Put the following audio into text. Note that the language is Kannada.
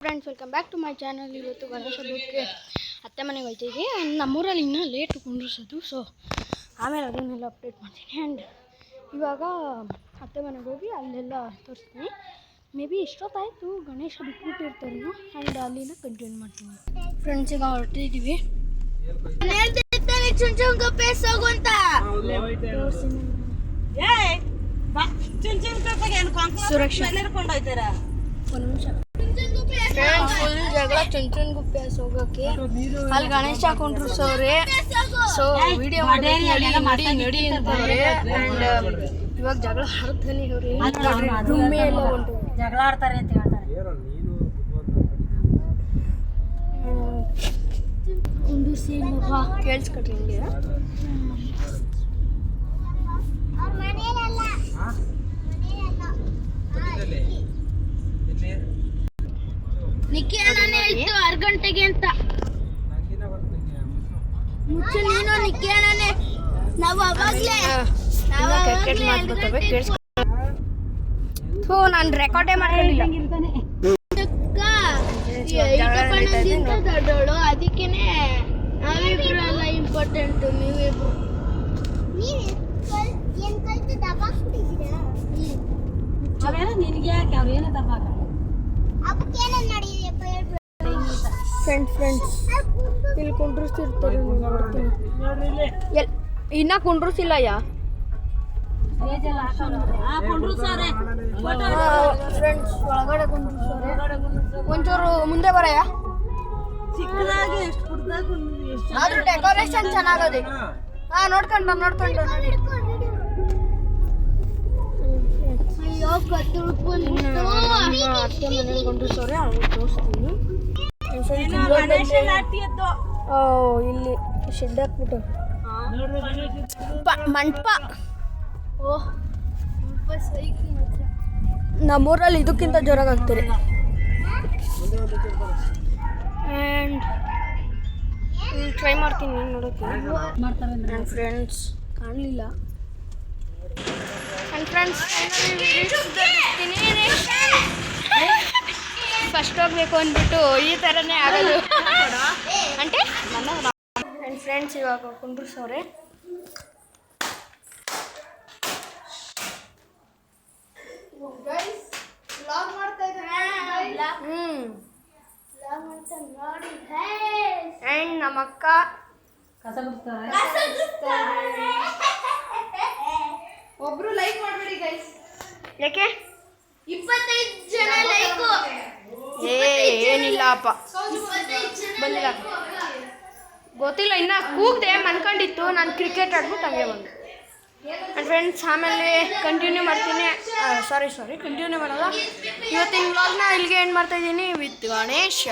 Friends welcome back to my channel. ಇವತ್ತು ಗಣೇಶ ಹಬ್ಬಕ್ಕೆ ಅತ್ತೆ ಮನೆಗೆ ಹೋಗ್ತಿದ್ವಿ. ನಮ್ಮೂರಲ್ಲಿ ಇನ್ನೂ ಲೇಟ್ ಕುಂಡ್ರಿಸೋದು, ಸೊ ಆಮೇಲೆ ಅದನ್ನೆಲ್ಲ ಅಪ್ಡೇಟ್ ಮಾಡ್ತೀನಿ. ಆ್ಯಂಡ್ ಇವಾಗ ಅತ್ತೆ ಮನೆಗೆ ಹೋಗಿ ಅಲ್ಲೆಲ್ಲ ತೋರಿಸ್ತೀನಿ. ಮೇ ಬಿ ಎಷ್ಟೊತ್ತಾಯಿತು ಗಣೇಶ ಬಿಟ್ಬಿಟ್ಟಿರ್ತಾರೇನೋ. ಆ್ಯಂಡ್ ಅಲ್ಲಿಂದ ಕಂಟಿನ್ಯೂ ಮಾಡ್ತೀನಿ. ಫ್ರೆಂಡ್ಸ್ ಈಗ ಹೊರಟಿದ್ದೀವಿ. ಸುರಕ್ಷಾ ಒಂದು ನಿಮಿಷ ಫ್ರೆಂಡ್ಸ್, ಫುಲ್ ಜಗಳ ಚುಂಚುನ್ ಗುಪ್ಪೆ ಹೋಗೋಕ್ಕೆ. ಅಲ್ಲಿ ಗಣೇಶ ಕುಂಡ್ರಿಸೋರೆ, ಸೊ ವಿಡಿಯೋ ಮಾಡಿ ನಡಿ ಅಂತವ್ರೆ. ಆ್ಯಂಡ್ ಇವಾಗ ಜಗಳ ಆಡ್ತಾನೆ ಅವ್ರೆ, ದುಮ್ಮೆ ಎಲ್ಲ ಉಂಟು, ಜಗಳ ಆಡ್ತಾರೆ ಅಂತ ಹೇಳ್ತಾರೆ. ಕುಂಡಿಸಿ ಕೇಳಿಸ್ಕೊಟ್ರಿ ಹಿಂಗೆ. ನಿಕ್ಕಿ ಅಣ್ಣನೇ ಇತ್ತು 6 ಗಂಟೆಗೆ ಅಂತ. ಮುಚ್ಚು ನೀನು, ನಿಕ್ಕಿ ಅಣ್ಣನೇ. ನಾವು ಅವಾಗಲೇ ನಾನು ರೆಕಾರ್ಡೇ ಮಾಡ್ಕೊಂಡಿಲ್ಲ. ದೊಡ್ಡೋಳು, ಅದಕ್ಕೇನೆ ನಾವಿಬ್ರಲ್ಲ ಇಂಪಾರ್ಟೆಂಟು. ನೀವಿಬ್ರು ನಿನಗೆ ಯಾಕೆ ಅವ್ರು ಏನೋ ದಬ್ಬಾಕ. ಫ್ರೆಂಡ್ಸ್ ಇಲ್ಲಿ ಕುಂಡ್ರಿಸ್ತಿರ್ತಾರೆ, ನೋಡ್ತೀನಿ. ಇನ್ನ ಕುಂಡ್ರಿಸಿಲ್ಲ ಯಾ ಫ್ರೆಂಡ್ಸ್, ಒಳಗಡೆ ಕುಂಡ್ರಿಸ್ತಾರೆ. ಒಂಚೂರು ಮುಂದೆ ಬರಯ್ಯ. ಆದ್ರೂ ಡೆಕೋರೇಷನ್ ಚೆನ್ನಾಗದೆ. ನೋಡ್ಕೊಂಡ ಅತ್ತೆ ಮನೇಲಿ ಕುಂಡ್ರಿಸೋರೆ, ಅವ್ರು ತೋರಿಸ್ತೀನಿ. ಇಲ್ಲಿ ಶೆಡ್ ಹಾಕ್ಬಿಟ್ಟು ಮಂಟಪ. ನಮ್ಮೂರಲ್ಲಿ ಇದಕ್ಕಿಂತ ಜೋರಾಗಿ ಆಗ್ತಾರೆ. ಆ್ಯಂಡ್ ಇಲ್ಲಿ ಟ್ರೈ ಮಾಡ್ತೀನಿ ನೋಡೋಕ್ಕೆ. ನನ್ನ ಫ್ರೆಂಡ್ಸ್ ಕಾಣಲಿಲ್ಲ. ನನ್ನ ಫ್ರೆಂಡ್ಸ್ ಫಸ್ಟ್ ಹೋಗ್ಬೇಕು ಅಂದ್ಬಿಟ್ಟು ಈ ಥರನೇ ಆಗೋದು అంటే ನನ್ನ ಫ್ರೆಂಡ್ಸ್ ಇವಾಗ ಕುಂಡ್ರಿಸೋರೆ. ಆ್ಯಂಡ್ ನಮ್ಮ ಅಕ್ಕ ಒಬ್ರು ಲೈಕ್ ಮಾಡಬೇಡಿ ಗೈಸ್. ಯಾಕೆ 25 ಜನ ಲೈಕ್? ಏನಿಲ್ಲಪ್ಪ, ಬಂದಿಲ್ಲ, ಗೊತ್ತಿಲ್ಲ. ಇನ್ನು ಕೂಗ್ದೆ ಮನ್ಕೊಂಡಿತ್ತು. ನಾನು ಕ್ರಿಕೆಟ್ ಆಡ್ಬಿಟ್ಟು ಹಂಗೆ ಬಂದೆ. ನನ್ನ ಫ್ರೆಂಡ್ಸ್ ಆಮೇಲೆ ಕಂಟಿನ್ಯೂ ಮಾಡ್ತೀನಿ. ಕಂಟಿನ್ಯೂ ಮಾಡಲ್ಲ. ಇವತ್ತಿನ ವ್ಲಾಗ್ನ ಇಲ್ಲಿಗೆ ಎಂಡ್ ಮಾಡ್ತಾಯಿದ್ದೀನಿ ವಿತ್ ಗಣೇಶ.